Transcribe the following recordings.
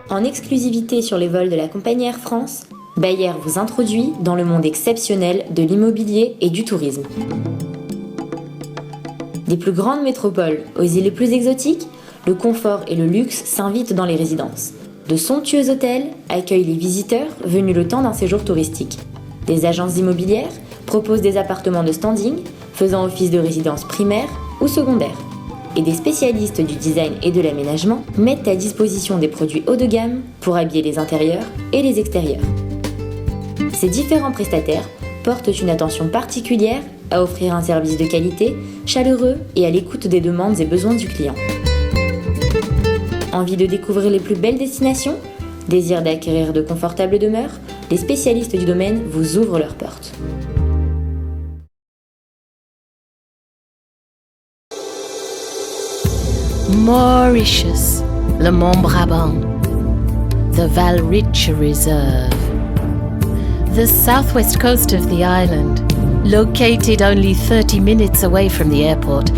En exclusivité sur les vols de la compagnie Air France, Bayer vous introduit dans le monde exceptionnel de l'immobilier et du tourisme. Des plus grandes métropoles aux îles les plus exotiques, le confort et le luxe s'invitent dans les résidences. De somptueux hôtels accueillent les visiteurs venus le temps d'un séjour touristique. Des agences immobilières proposent des appartements de standing faisant office de résidence primaire ou secondaire. Et des spécialistes du design et de l'aménagement mettent à disposition des produits haut de gamme pour habiller les intérieurs et les extérieurs. Ces différents prestataires portent une attention particulière à offrir un service de qualité, chaleureux et à l'écoute des demandes et besoins du client. Envie de découvrir les plus belles destinations ? Désir d'acquérir de confortables demeures ? Les spécialistes du domaine vous ouvrent leurs portes. Mauritius, le Mont-Brabant, the Val Richer Reserve. The southwest coast of the island, located only 30 minutes away from the airport,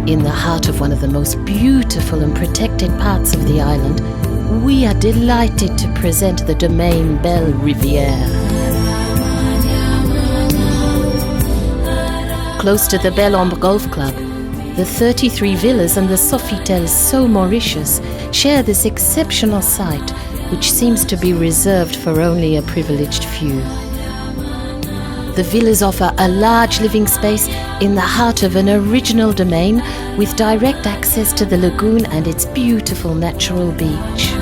in the heart of one of the most beautiful and protected parts of the island, we are delighted to present the domain Belle Riviere. Close to the Belle Ombre Golf Club, the 33 villas and the Sofitel So Mauritius share this exceptional site, which seems to be reserved for only a privileged few. The villas offer a large living space in the heart of an original domain with direct access to the lagoon and its beautiful natural beach.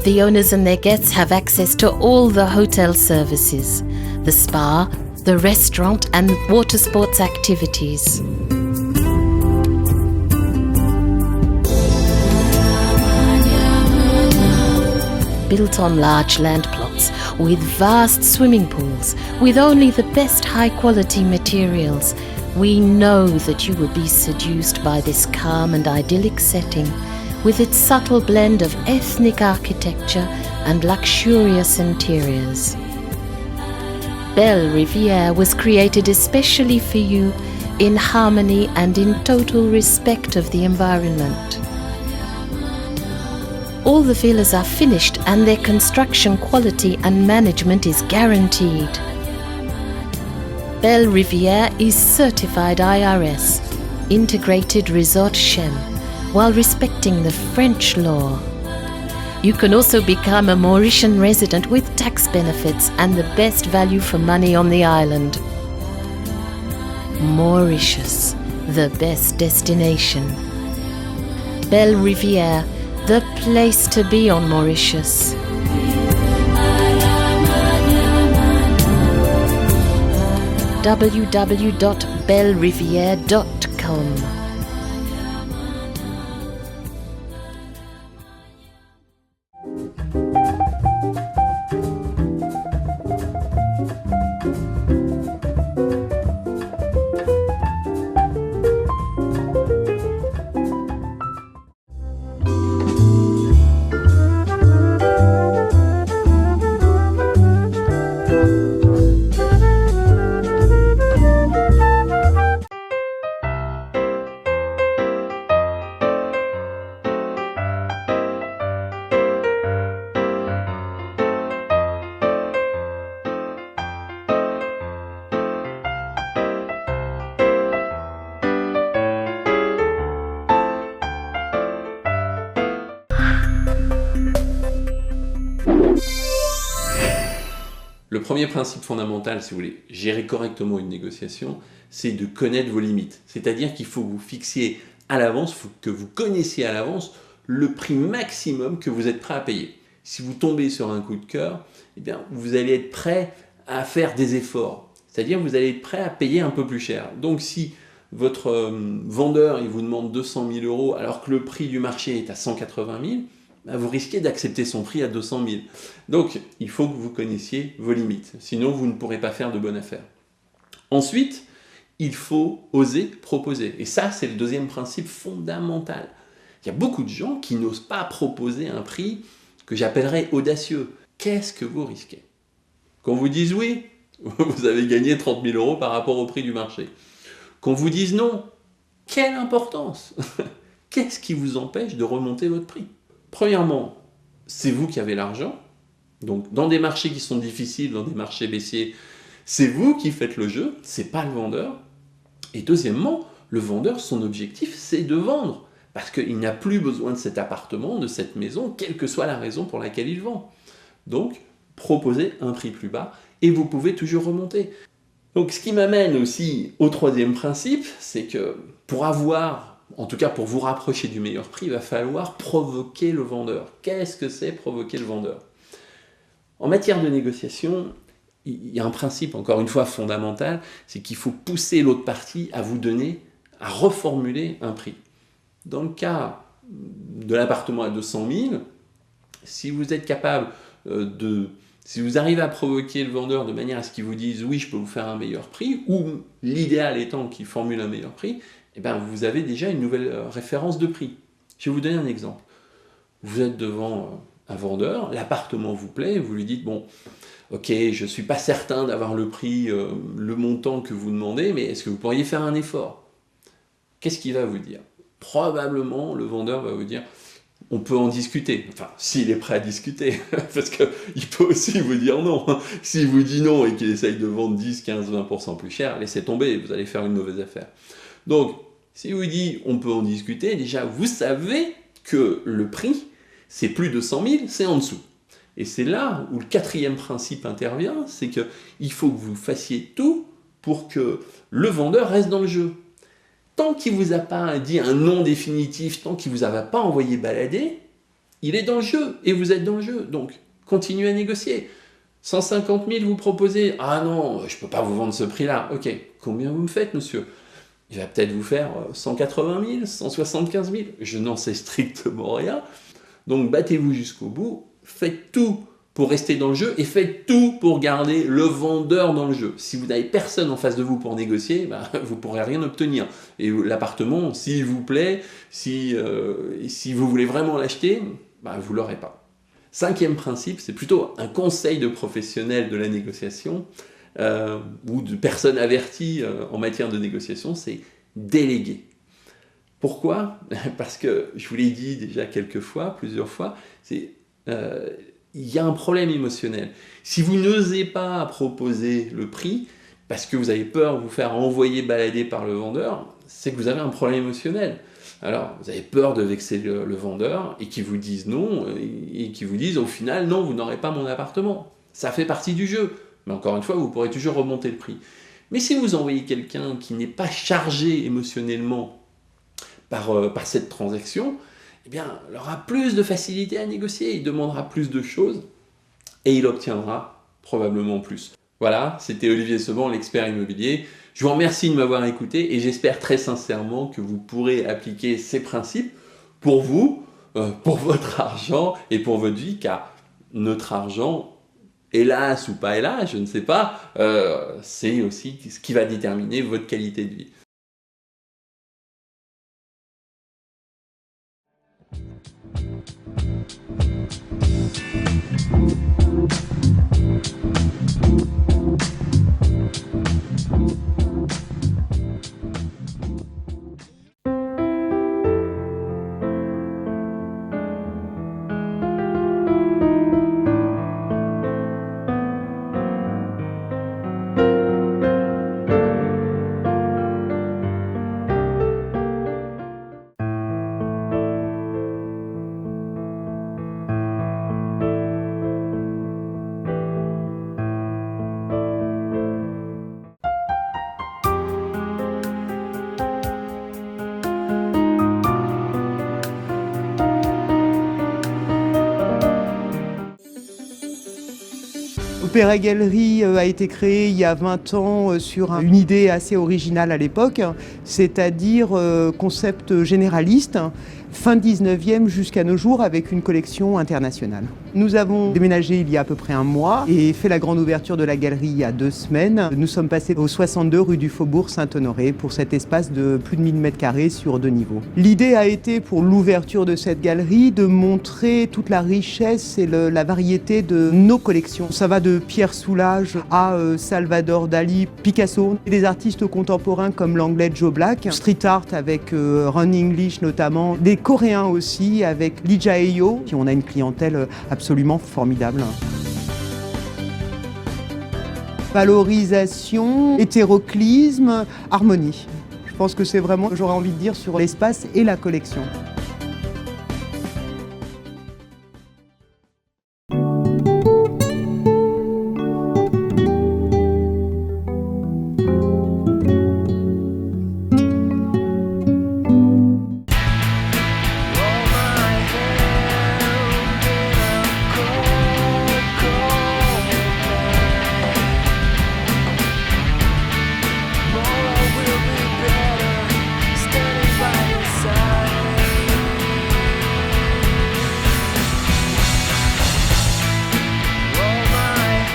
The owners and their guests have access to all the hotel services, the spa, the restaurant and water sports activities. Built on large land plots, with vast swimming pools, with only the best high-quality materials, we know that you will be seduced by this calm and idyllic setting, with its subtle blend of ethnic architecture and luxurious interiors. Belle Riviere was created especially for you in harmony and in total respect of the environment. All the villas are finished and their construction quality and management is guaranteed. Belle Riviere is certified IRS, Integrated Resort Shem, while respecting the French law. You can also become a Mauritian resident with tax benefits and the best value for money on the island. Mauritius, the best destination. Belle Riviere, the place to be on Mauritius. www.belleriviere.com. Le premier principe fondamental, si vous voulez gérer correctement une négociation, c'est de connaître vos limites. C'est-à-dire qu'il faut que vous fixiez à l'avance, que vous connaissiez à l'avance le prix maximum que vous êtes prêt à payer. Si vous tombez sur un coup de cœur, eh bien, vous allez être prêt à faire des efforts. C'est-à-dire que vous allez être prêt à payer un peu plus cher. Donc si votre vendeur il vous demande 200 000 € alors que le prix du marché est à 180 000, vous risquez d'accepter son prix à 200 000. Donc, il faut que vous connaissiez vos limites. Sinon, vous ne pourrez pas faire de bonne affaire. Ensuite, il faut oser proposer. Et ça, c'est le deuxième principe fondamental. Il y a beaucoup de gens qui n'osent pas proposer un prix que j'appellerais audacieux. Qu'est-ce que vous risquez? Qu'on vous dise oui, Vous avez gagné 30 000 € par rapport au prix du marché. Qu'on vous dise non, quelle importance? Qu'est-ce qui vous empêche de remonter votre prix? Premièrement, c'est vous qui avez l'argent. Donc, dans des marchés qui sont difficiles, dans des marchés baissiers, c'est vous qui faites le jeu, c'est pas le vendeur. Et deuxièmement, le vendeur, son objectif, c'est de vendre. Parce qu'il n'a plus besoin de cet appartement, de cette maison, quelle que soit la raison pour laquelle il vend. Donc, proposez un prix plus bas et vous pouvez toujours remonter. Donc, ce qui m'amène aussi au troisième principe, c'est que pour avoir, en tout cas pour vous rapprocher du meilleur prix, il va falloir provoquer le vendeur. Qu'est-ce que c'est provoquer le vendeur? En matière de négociation, il y a un principe, encore une fois, fondamental, c'est qu'il faut pousser l'autre partie à vous donner, à reformuler un prix. Dans le cas de l'appartement à 200 000, si vous êtes capable si vous arrivez à provoquer le vendeur de manière à ce qu'il vous dise « oui, je peux vous faire un meilleur prix », ou l'idéal étant qu'il formule un meilleur prix, eh bien, vous avez déjà une nouvelle référence de prix. Je vais vous donner un exemple. Vous êtes devant un vendeur, l'appartement vous plaît, vous lui dites « bon, ok, je ne suis pas certain d'avoir le prix, le montant que vous demandez, mais est-ce que vous pourriez faire un effort ?» Qu'est-ce qu'il va vous dire? Probablement, le vendeur va vous dire « on peut en discuter ». Enfin, s'il est prêt à discuter, parce qu'il peut aussi vous dire non. S'il vous dit non et qu'il essaye de vendre 10, 15, 20% plus cher, laissez tomber, vous allez faire une mauvaise affaire. Donc, s'il vous dit « on peut en discuter », déjà, vous savez que le prix, c'est plus de 100 000, c'est en dessous. Et c'est là où le quatrième principe intervient, c'est qu'il faut que vous fassiez tout pour que le vendeur reste dans le jeu. Tant qu'il ne vous a pas dit un non définitif, tant qu'il ne vous a pas envoyé balader, il est dans le jeu et vous êtes dans le jeu. Donc, continuez à négocier. 150 000 vous proposez, ah non, je ne peux pas vous vendre ce prix-là. Ok, combien vous me faites, monsieur? Il va peut-être vous faire 180 000, 175 000, je n'en sais strictement rien. Donc, battez-vous jusqu'au bout, faites tout pour rester dans le jeu et faites tout pour garder le vendeur dans le jeu. Si vous n'avez personne en face de vous pour négocier, vous ne pourrez rien obtenir. Et l'appartement, s'il vous plaît, si vous voulez vraiment l'acheter, vous ne l'aurez pas. Cinquième principe, c'est plutôt un conseil de professionnels de la négociation ou de personnes averties en matière de négociation, c'est déléguer. Pourquoi? Parce que, je vous l'ai dit déjà plusieurs fois, il y a un problème émotionnel. Si vous n'osez pas proposer le prix, parce que vous avez peur de vous faire envoyer balader par le vendeur, c'est que vous avez un problème émotionnel. Alors, vous avez peur de vexer le vendeur et qu'il vous dise non, et qu'il vous dise au final, non, vous n'aurez pas mon appartement. Ça fait partie du jeu. Mais encore une fois, vous pourrez toujours remonter le prix. Mais si vous envoyez quelqu'un qui n'est pas chargé émotionnellement par cette transaction, eh bien, il aura plus de facilité à négocier, il demandera plus de choses et il obtiendra probablement plus. Voilà, c'était Olivier Seban, l'expert immobilier. Je vous remercie de m'avoir écouté et j'espère très sincèrement que vous pourrez appliquer ces principes pour vous, pour votre argent et pour votre vie, car notre argent, hélas ou pas hélas, je ne sais pas, c'est aussi ce qui va déterminer votre qualité de vie. Opéra Galerie a été créé il y a 20 ans sur une idée assez originale à l'époque, c'est-à-dire concept généraliste, fin 19e jusqu'à nos jours avec une collection internationale. Nous avons déménagé il y a à peu près un mois et fait la grande ouverture de la galerie il y a 2 semaines. Nous sommes passés au 62 rue du Faubourg Saint-Honoré pour cet espace de plus de 1000 m² sur 2 niveaux. L'idée a été pour l'ouverture de cette galerie de montrer toute la richesse et la variété de nos collections. Ça va de Pierre Soulages à Salvador Dali, Picasso, des artistes contemporains comme l'anglais Joe Black, street art avec Ron English notamment, des Coréens aussi avec Lee Jae-yo, qui on a une clientèle absolument formidable. Valorisation, hétéroclisme, harmonie. Je pense que c'est vraiment, j'aurais envie de dire, sur l'espace et la collection.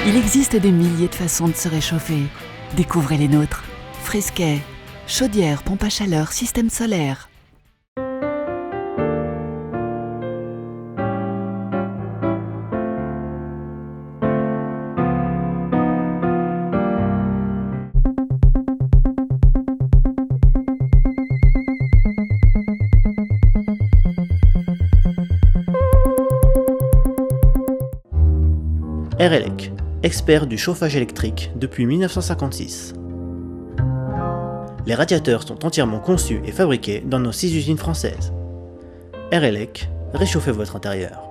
Il existe des milliers de façons de se réchauffer. Découvrez les nôtres. Frisquet, chaudière, pompe à chaleur, système solaire. RELEC, expert du chauffage électrique depuis 1956. Les radiateurs sont entièrement conçus et fabriqués dans nos 6 usines françaises. RELEC, réchauffez votre intérieur.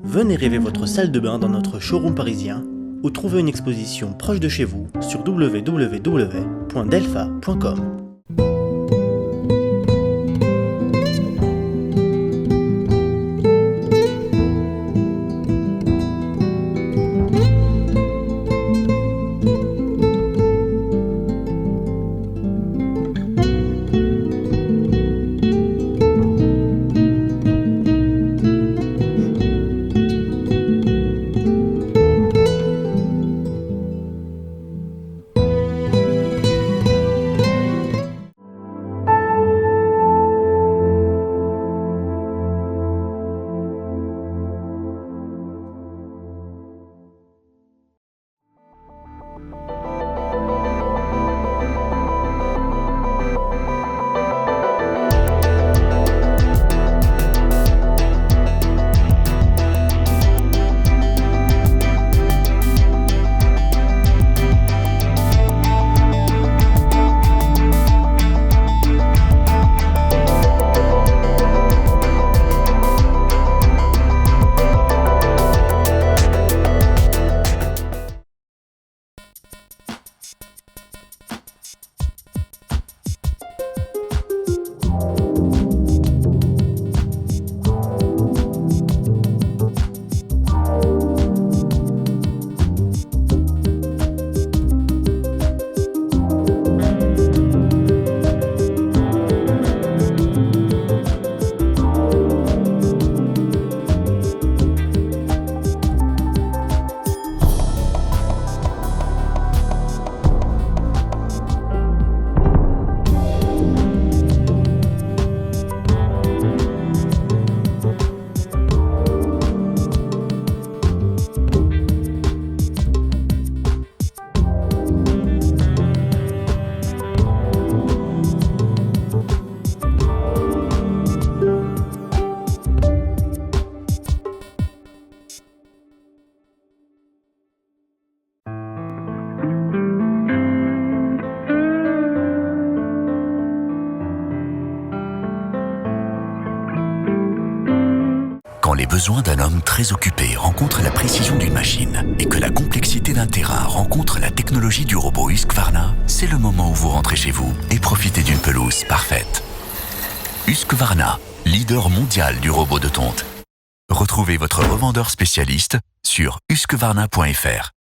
Venez rêver votre salle de bain dans notre showroom parisien ou trouvez une exposition proche de chez vous sur www.delpha.com. besoin d'un homme très occupé rencontre la précision d'une machine et que la complexité d'un terrain rencontre la technologie du robot Husqvarna, c'est le moment où vous rentrez chez vous et profitez d'une pelouse parfaite. Husqvarna, leader mondial du robot de tonte. Retrouvez votre revendeur spécialiste sur husqvarna.fr.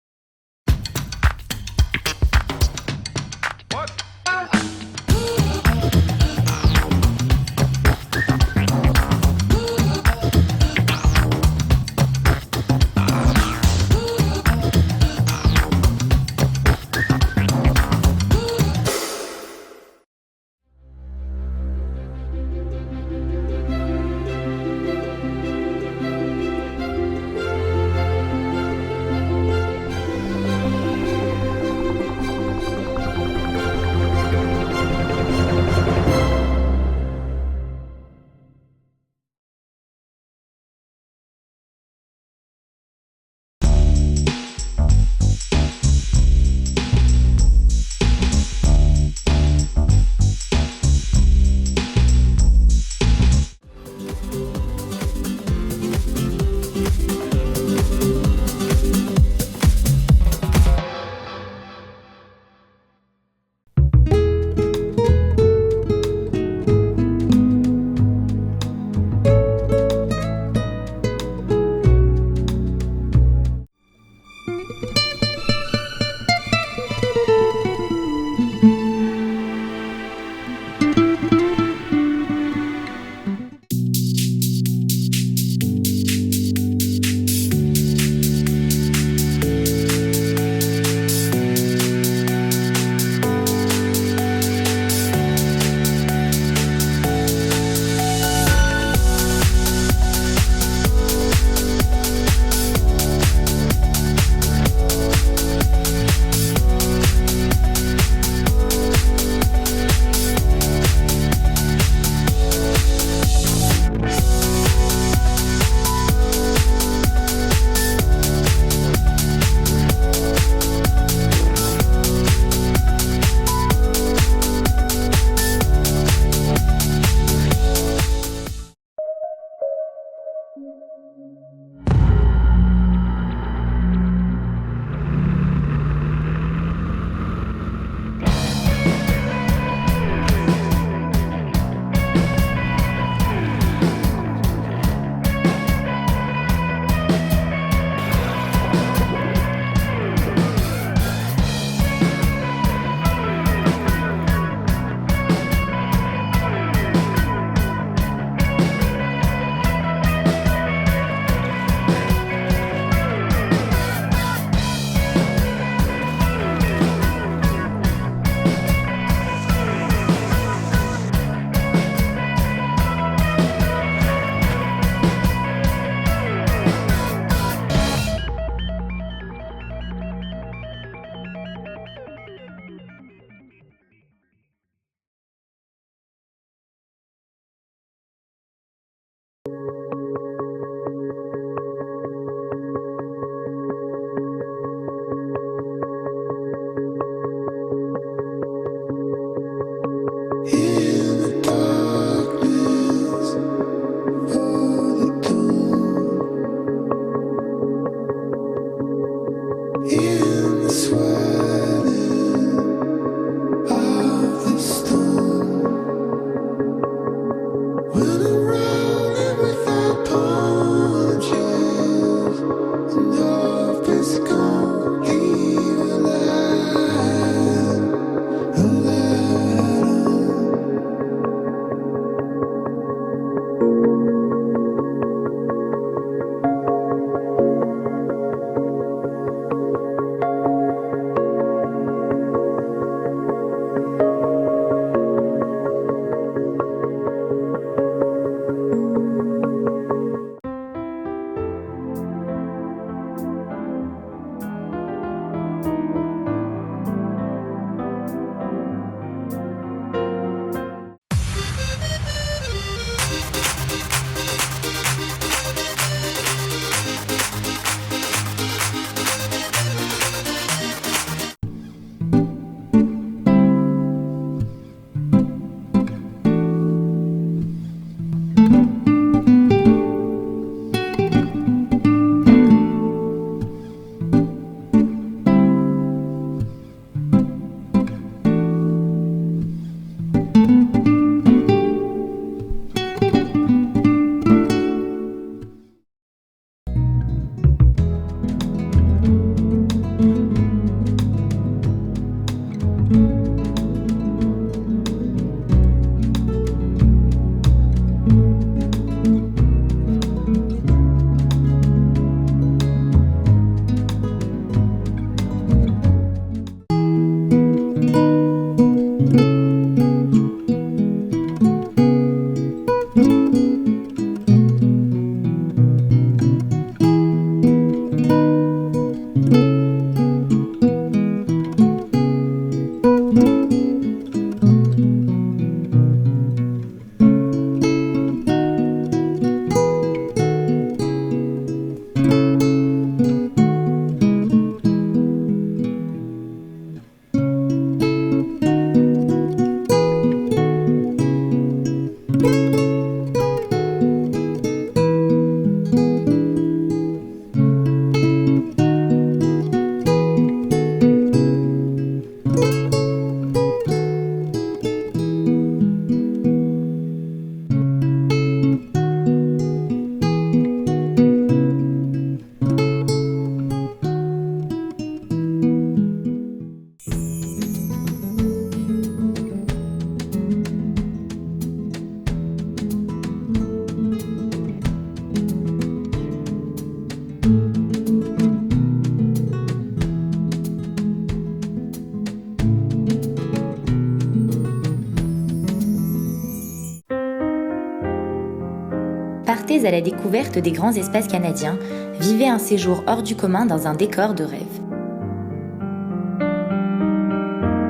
partez à la découverte des grands espaces canadiens, vivez un séjour hors du commun dans un décor de rêve.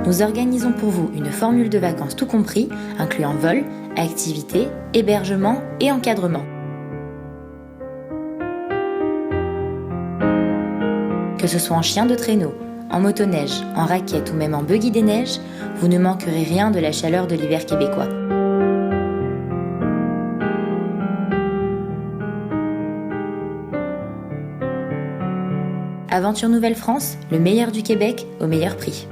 Nous organisons pour vous une formule de vacances tout compris, incluant vol, activités, hébergement et encadrement. Que ce soit en chien de traîneau, en motoneige, en raquette ou même en buggy des neiges, vous ne manquerez rien de la chaleur de l'hiver québécois. Aventure Nouvelle-France, le meilleur du Québec au meilleur prix.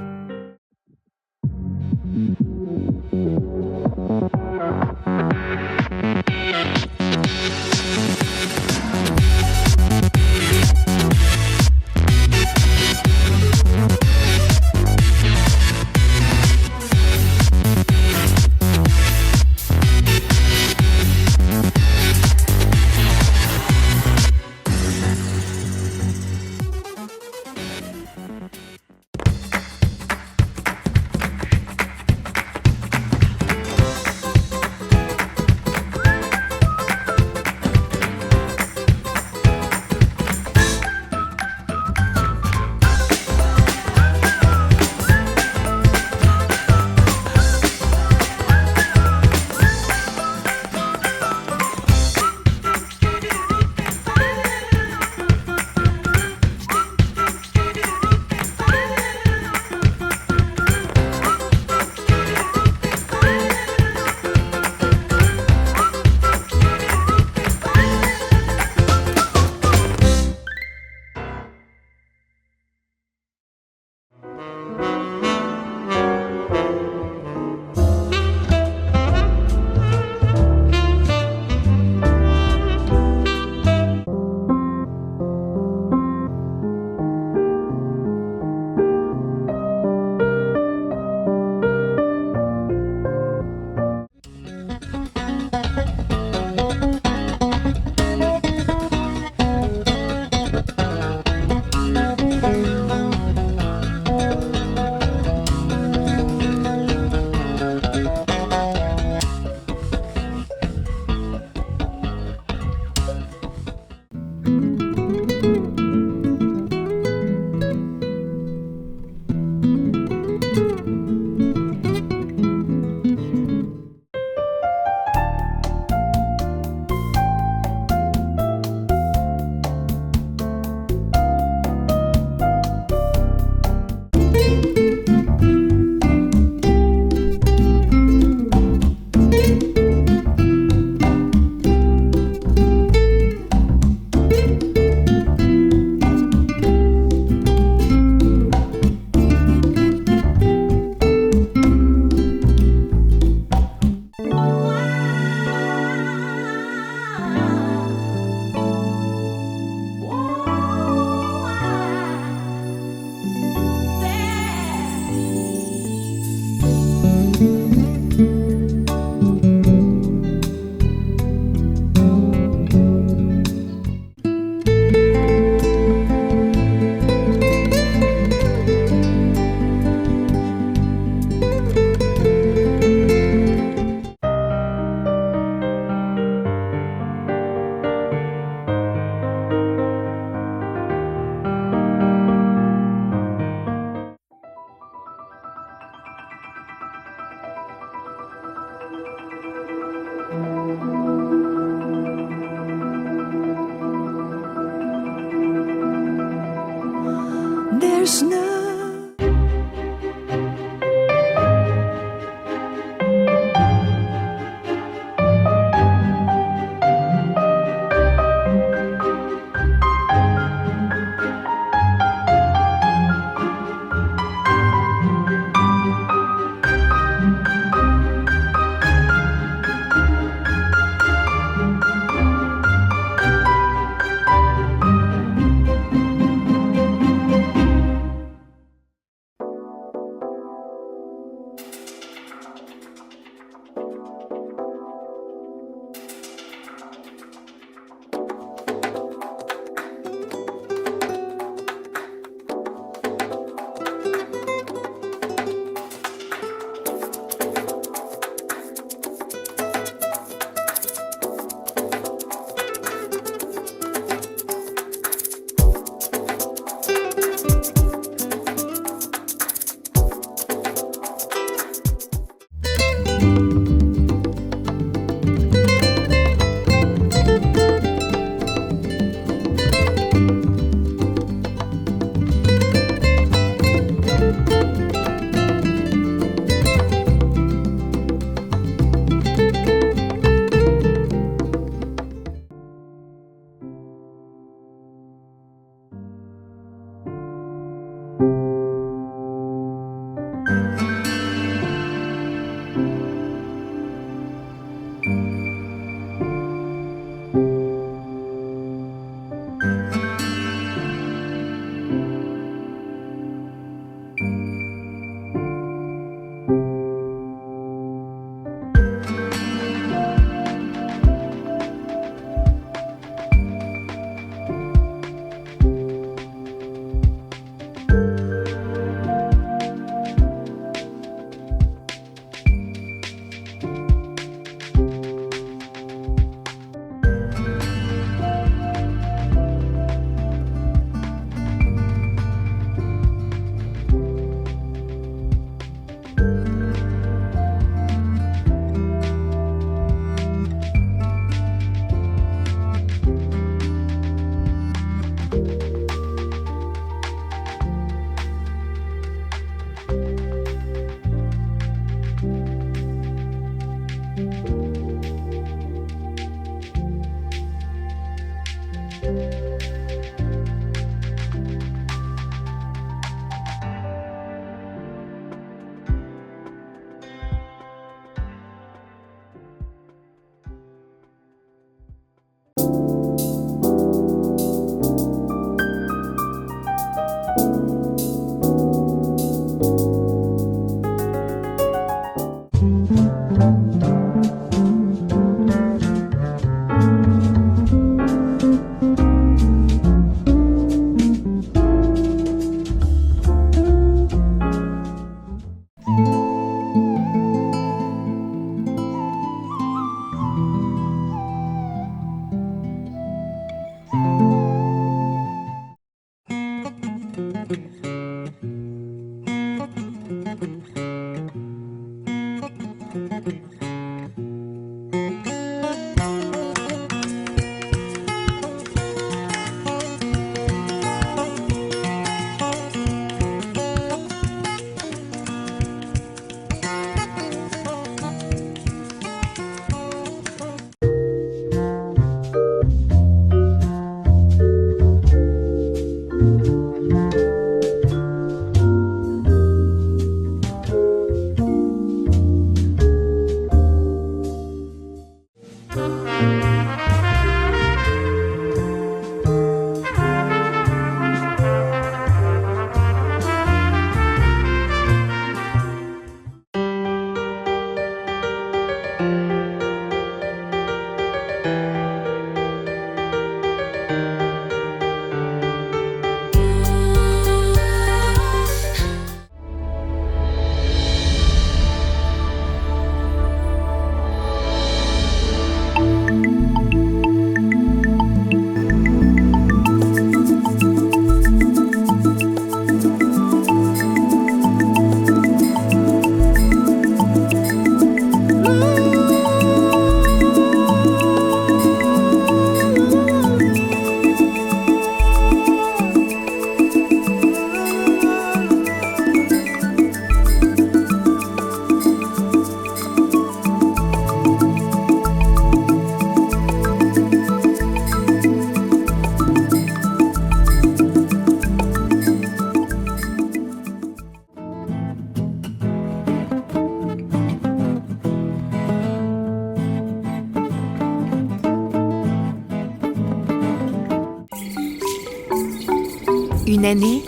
Une année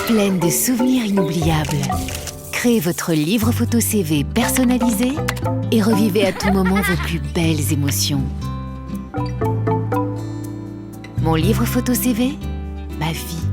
pleine de souvenirs inoubliables. Créez votre livre photo CV personnalisé et revivez à tout moment vos plus belles émotions. Mon livre photo CV, ma vie.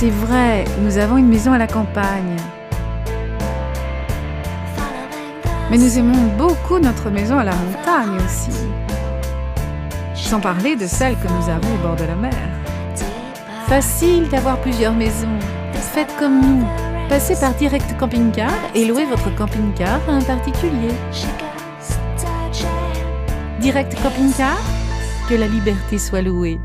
C'est vrai, nous avons une maison à la campagne. Mais nous aimons beaucoup notre maison à la montagne aussi. Sans parler de celle que nous avons au bord de la mer. Facile d'avoir plusieurs maisons. Faites comme nous. Passez par Direct Camping Car et louez votre camping-car à un particulier. Direct Camping Car, que la liberté soit louée.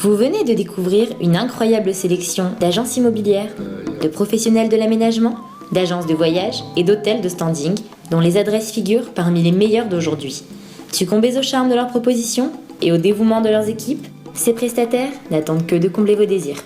Vous venez de découvrir une incroyable sélection d'agences immobilières, de professionnels de l'aménagement, d'agences de voyage et d'hôtels de standing dont les adresses figurent parmi les meilleures d'aujourd'hui. Succombez au charme de leurs propositions et au dévouement de leurs équipes, ces prestataires n'attendent que de combler vos désirs.